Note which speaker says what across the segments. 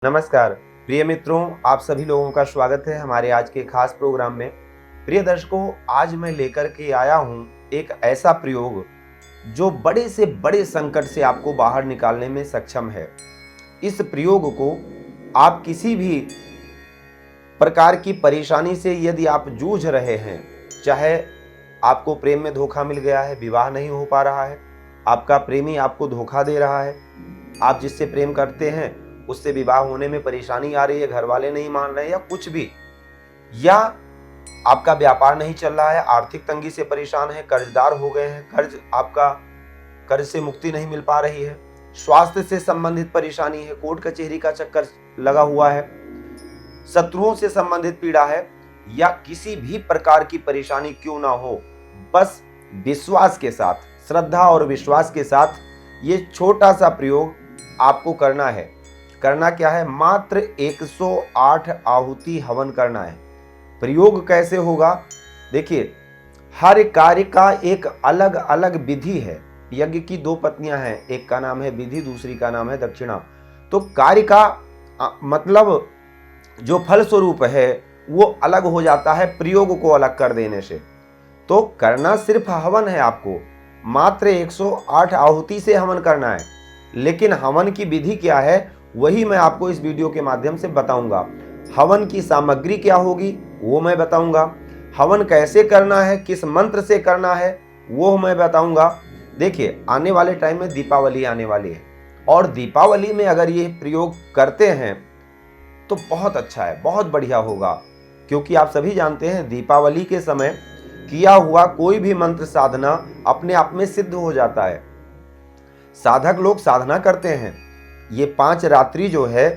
Speaker 1: नमस्कार प्रिय मित्रों, आप सभी लोगों का स्वागत है हमारे आज के खास प्रोग्राम में। प्रिय दर्शकों, आज मैं लेकर के आया हूं एक ऐसा प्रयोग जो बड़े से बड़े संकट से आपको बाहर निकालने में सक्षम है। इस प्रयोग को आप किसी भी प्रकार की परेशानी से यदि आप जूझ रहे हैं, चाहे आपको प्रेम में धोखा मिल गया है, विवाह नहीं हो पा रहा है, आपका प्रेमी आपको धोखा दे रहा है, आप जिससे प्रेम करते हैं उससे विवाह होने में परेशानी आ रही है, घर वाले नहीं मान रहे, या कुछ भी, या आपका व्यापार नहीं चल रहा है, आर्थिक तंगी से परेशान है, कर्जदार हो गए हैं, कर्ज से मुक्ति नहीं मिल पा रही है, स्वास्थ्य से संबंधित परेशानी है, कोर्ट कचहरी का चक्कर लगा हुआ है, शत्रुओं से संबंधित पीड़ा है, या किसी भी प्रकार की परेशानी क्यों ना हो, बस विश्वास के साथ, श्रद्धा और विश्वास के साथ ये छोटा सा प्रयोग आपको करना है। करना क्या है? मात्र 108 आहुति हवन करना है। प्रयोग कैसे होगा? देखिए, हर कार्य का एक अलग अलग विधि है। यज्ञ की दो पत्नियां हैं, एक का नाम है विधि, दूसरी का नाम है दक्षिणा। तो कार्य का मतलब जो फल स्वरूप है वो अलग हो जाता है प्रयोग को अलग कर देने से। तो करना सिर्फ हवन है, आपको मात्र 108 आहुति से हवन करना है। लेकिन हवन की विधि क्या है वही मैं आपको इस वीडियो के माध्यम से बताऊंगा। हवन की सामग्री क्या होगी वो मैं बताऊंगा। हवन कैसे करना है, किस मंत्र से करना है वो मैं बताऊंगा। देखिए, आने वाले टाइम में दीपावली आने वाली है, और दीपावली में अगर ये प्रयोग करते हैं तो बहुत अच्छा है, बहुत बढ़िया होगा। क्योंकि आप सभी जानते हैं दीपावली के समय किया हुआ कोई भी मंत्र साधना अपने आप में सिद्ध हो जाता है। साधक लोग साधना करते हैं। ये 5 रात्रि जो है,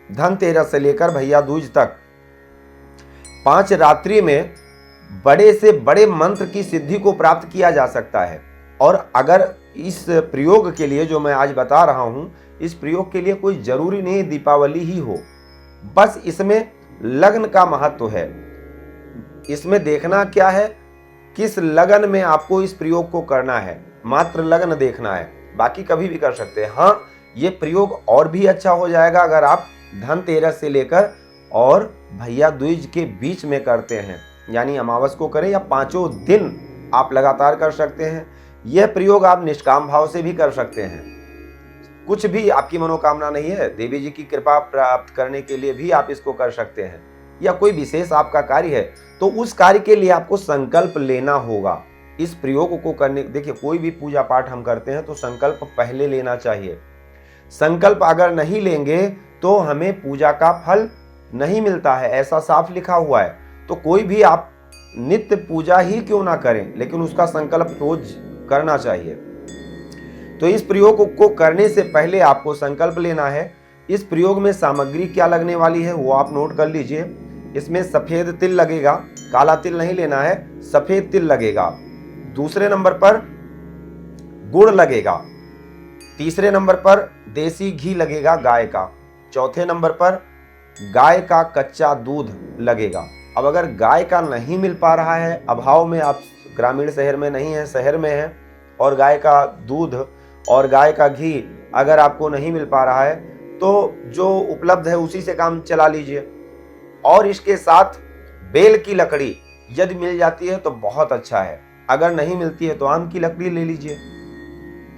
Speaker 1: धनतेरस से लेकर भैया दूज तक, 5 रात्रि में बड़े से बड़े मंत्र की सिद्धि को प्राप्त किया जा सकता है। और अगर इस प्रयोग के लिए जो मैं आज बता रहा हूं, इस प्रयोग के लिए कोई जरूरी नहीं दीपावली ही हो, बस इसमें लग्न का महत्व है। इसमें देखना क्या है, किस लगन में आपको इस प्रयोग को करना है, मात्र लगन देखना है, बाकी कभी भी कर सकते हैं। हाँ, ये प्रयोग और भी अच्छा हो जाएगा अगर आप धनतेरस से लेकर और भैया दूज के बीच में करते हैं, यानी अमावस को करें या 5 दिन आप लगातार कर सकते हैं। यह प्रयोग आप निष्काम भाव से भी कर सकते हैं। कुछ भी आपकी मनोकामना नहीं है, देवी जी की कृपा प्राप्त करने के लिए भी आप इसको कर सकते हैं, या कोई विशेष आपका कार्य है तो उस कार्य के लिए आपको संकल्प लेना होगा। इस प्रयोग को करने, देखिए, कोई भी पूजा पाठ हम करते हैं तो संकल्प पहले लेना चाहिए। संकल्प अगर नहीं लेंगे तो हमें पूजा का फल नहीं मिलता है, ऐसा साफ लिखा हुआ है। तो कोई भी आप नित्य पूजा ही क्यों ना करें, लेकिन उसका संकल्प रोज करना चाहिए। तो इस प्रयोग को करने से पहले आपको संकल्प लेना है। इस प्रयोग में सामग्री क्या लगने वाली है वो आप नोट कर लीजिए। इसमें सफेद तिल लगेगा, काला तिल नहीं लेना है, सफेद तिल लगेगा। दूसरे नंबर पर गुड़ लगेगा। तीसरे नंबर पर देसी घी लगेगा गाय का। चौथे नंबर पर गाय का कच्चा दूध लगेगा। अब अगर गाय का नहीं मिल पा रहा है, अभाव में आप ग्रामीण शहर में नहीं है, शहर में है, और गाय का दूध और गाय का घी अगर आपको नहीं मिल पा रहा है तो जो उपलब्ध है उसी से काम चला लीजिए। और इसके साथ बेल की लकड़ी यदि मिल जाती है तो बहुत अच्छा है, अगर नहीं मिलती है तो आम की लकड़ी ले लीजिए।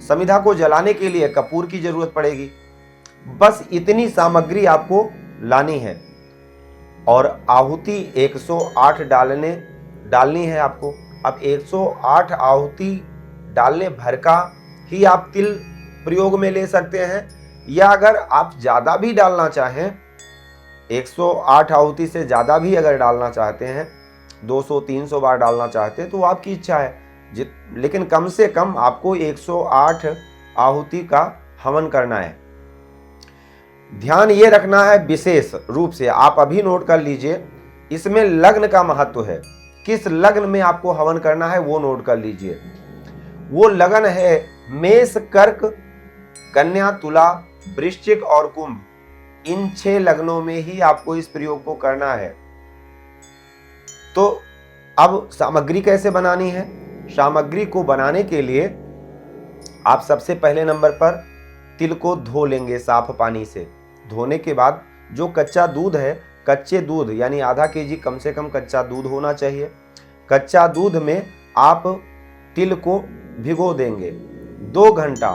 Speaker 1: समिधा को जलाने के लिए कपूर की जरूरत पड़ेगी। बस इतनी सामग्री आपको लानी है, और आहुति 108 डालनी है आपको। अब 108 आहुति डालने भर का ही आप तिल प्रयोग में ले सकते हैं, या अगर आप ज्यादा भी डालना चाहें, 108 आहुति से ज्यादा भी अगर डालना चाहते हैं, 200-300 बार डालना चाहते हैं, तो आपकी इच्छा है। लेकिन कम से कम आपको 108 आहुति का हवन करना है। ध्यान ये रखना है विशेष रूप से, आप अभी नोट कर लीजिए, इसमें लग्न का महत्व है। किस लग्न में आपको हवन करना है वो नोट कर लीजिए। वो लगन है मेष, कर्क, कन्या, तुला, वृश्चिक और कुंभ। इन 6 लग्नों में ही आपको इस प्रयोग को करना है। तो अब सामग्री कैसे बनानी है? सामग्री को बनाने के लिए आप सबसे पहले नंबर पर तिल को धो लेंगे साफ पानी से। धोने के बाद जो कच्चा दूध है, कच्चे दूध यानी आधा केजी कम से कम कच्चा दूध होना चाहिए। कच्चा दूध में आप तिल को भिगो देंगे 2 घंटा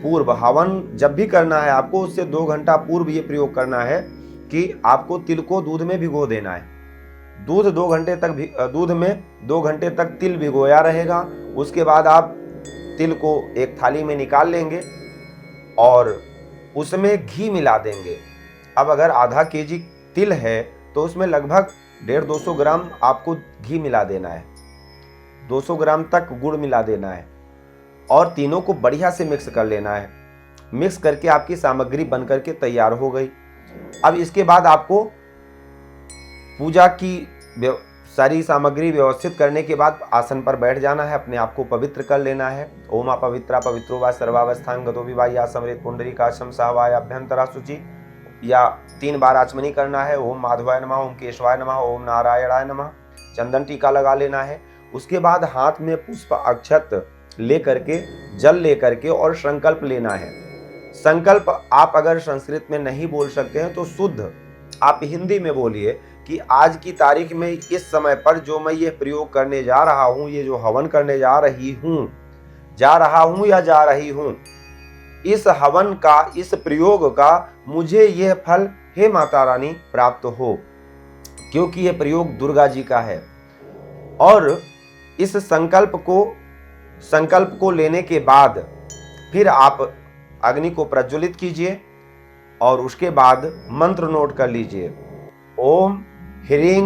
Speaker 1: पूर्व। हवन जब भी करना है आपको उससे 2 घंटा पूर्व ये प्रयोग करना है कि आपको तिल को दूध में भिगो देना है। दूध 2 घंटे तक दूध में 2 घंटे तक तिल भिगोया रहेगा। उसके बाद आप तिल को एक थाली में निकाल लेंगे और उसमें घी मिला देंगे। अब अगर आधा केजी तिल है तो उसमें लगभग 150-200 ग्राम आपको घी मिला देना है, 200 ग्राम तक गुड़ मिला देना है और तीनों को बढ़िया से मिक्स कर लेना है। मिक्स करके आपकी सामग्री बन करके तैयार हो गई। अब इसके बाद आपको पूजा की सारी सामग्री व्यवस्थित करने के बाद आसन पर बैठ जाना है, अपने आप को पवित्र कर लेना है। ओम अपवित्रा पवित्रो वा सर्वावस्थान गतो विवा या समृत पुंडरीकाक्षम सहवाय अभ्यंतरा शुचि, या 3 बार आचमनी करना है। ओम माधवाय नमः, ओम केशवाय नमः, ओम नारायणाय नमः। चंदन टीका लगा लेना है। उसके बाद हाथ में पुष्प अक्षत लेकर के, जल लेकर के और संकल्प लेना है। संकल्प आप अगर संस्कृत में नहीं बोल सकते हैं तो शुद्ध आप हिंदी में बोलिए कि आज की तारीख में इस समय पर जो मैं ये प्रयोग करने जा रहा हूं, ये जो हवन करने जा रहा हूं या जा रही हूं, इस हवन का, इस प्रयोग का मुझे यह फल हे माता रानी प्राप्त हो, क्योंकि यह प्रयोग दुर्गा जी का है। और इस संकल्प को लेने के बाद फिर आप अग्नि को प्रज्वलित कीजिए और उसके बाद मंत्र नोट कर लीजिए। ओम ह्रीं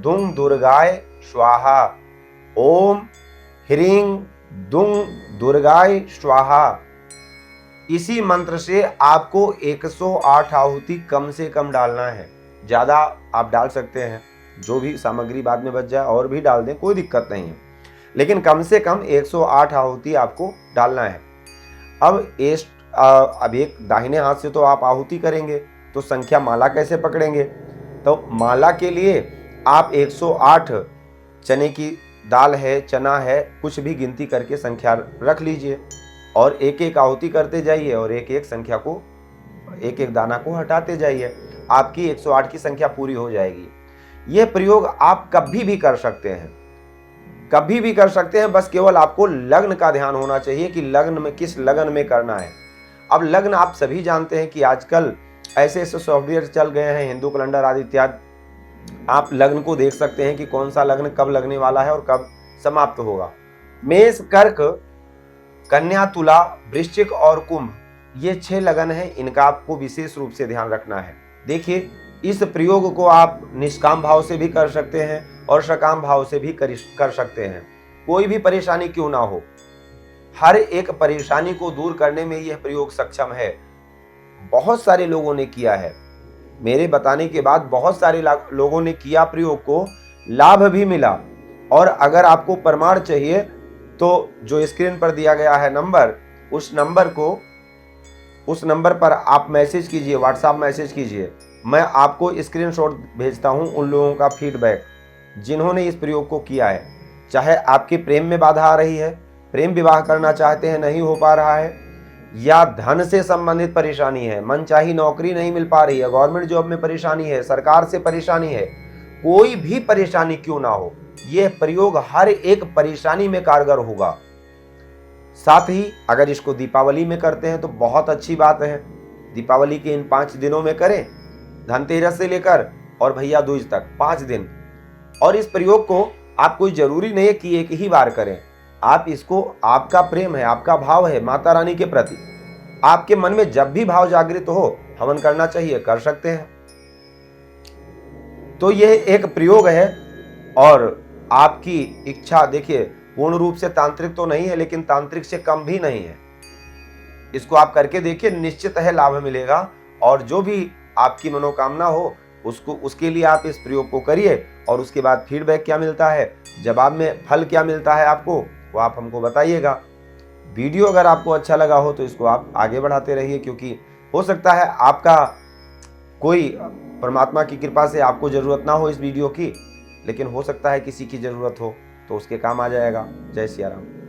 Speaker 1: दुं दुर्गाय स्वाहा, ओम ह्रीं दुं दुर्गाय स्वाहा। इसी मंत्र से आपको 108 आहुति कम से कम डालना है। ज़्यादा आप डाल सकते हैं, जो भी सामग्री बाद में बच जाए और भी डाल दें, कोई दिक्कत नहीं है, लेकिन कम से कम 108 आहुति आपको डालना है। अब एक दाहिने हाथ से तो आप आहुति करेंगे तो संख्या माला कैसे पकड़ेंगे? तो माला के लिए आप 108 चने की दाल है, चना है, कुछ भी गिनती करके संख्या रख लीजिए और एक एक आहुति करते जाइए और एक एक संख्या को, एक एक दाना को हटाते जाइए। आपकी 108 की संख्या पूरी हो जाएगी। यह प्रयोग आप कभी भी कर सकते हैं, कभी भी कर सकते हैं। बस केवल आपको लग्न का ध्यान होना चाहिए कि लग्न में, किस लगन में करना है। अब लग्न आप सभी जानते हैं कि आजकल ऐसे ऐसे सॉफ्टवेयर चल गए हैं, हिंदू कैलेंडर आदि इत्यादि। आप लग्न को देख सकते हैं कि कौन सा लग्न कब लगने वाला है और कब समाप्त होगा। मेष, कर्क, कन्या, तुला, वृश्चिक और कुंभ, ये 6 लगन हैं। इनका आपको विशेष रूप से ध्यान रखना है। देखिए, इस प्रयोग को आप निष्काम भाव से भी कर सकते हैं और सकाम भाव से भी कर सकते हैं। कोई भी परेशानी क्यों ना हो, हर एक परेशानी को दूर करने में यह प्रयोग सक्षम है। बहुत सारे लोगों ने किया है, मेरे बताने के बाद बहुत सारे लोगों ने किया प्रयोग को, लाभ भी मिला। और अगर आपको प्रमाण चाहिए तो जो स्क्रीन पर दिया गया है नंबर, उस नंबर पर आप मैसेज कीजिए, व्हाट्सएप मैसेज कीजिए। मैं आपको स्क्रीनशॉट भेजता हूं उन लोगों का फीडबैक जिन्होंने इस प्रयोग को किया है। चाहे आपके प्रेम में बाधा आ रही है, प्रेम विवाह करना चाहते हैं, नहीं हो पा रहा है, या धन से संबंधित परेशानी है, मनचाही नौकरी नहीं मिल पा रही है, गवर्नमेंट जॉब में परेशानी है, सरकार से परेशानी है, कोई भी परेशानी क्यों ना हो, यह प्रयोग हर एक परेशानी में कारगर होगा। साथ ही अगर इसको दीपावली में करते हैं तो बहुत अच्छी बात है। दीपावली के इन 5 दिनों में करें, धनतेरस से लेकर और भैया दूज तक 5 दिन। और इस प्रयोग को आप, कोई जरूरी नहीं है कि एक ही बार करें, आप इसको, आपका प्रेम है, आपका भाव है माता रानी के प्रति, आपके मन में जब भी भाव जागृत हो, हवन करना चाहिए, कर सकते हैं। तो यह एक प्रयोग है और आपकी इच्छा, देखिए, पूर्ण रूप से तांत्रिक तो नहीं है लेकिन तांत्रिक से कम भी नहीं है। इसको आप करके देखिए, निश्चित है लाभ मिलेगा। और जो भी आपकी मनोकामना हो उसके लिए आप इस प्रयोग को करिए और उसके बाद फीडबैक क्या मिलता है, जवाब में फल क्या मिलता है आपको, वो आप हमको बताइएगा। वीडियो अगर आपको अच्छा लगा हो तो इसको आप आगे बढ़ाते रहिए, क्योंकि हो सकता है आपका कोई, परमात्मा की कृपा से आपको ज़रूरत ना हो इस वीडियो की, लेकिन हो सकता है किसी की ज़रूरत हो तो उसके काम आ जाएगा। जय सिया राम।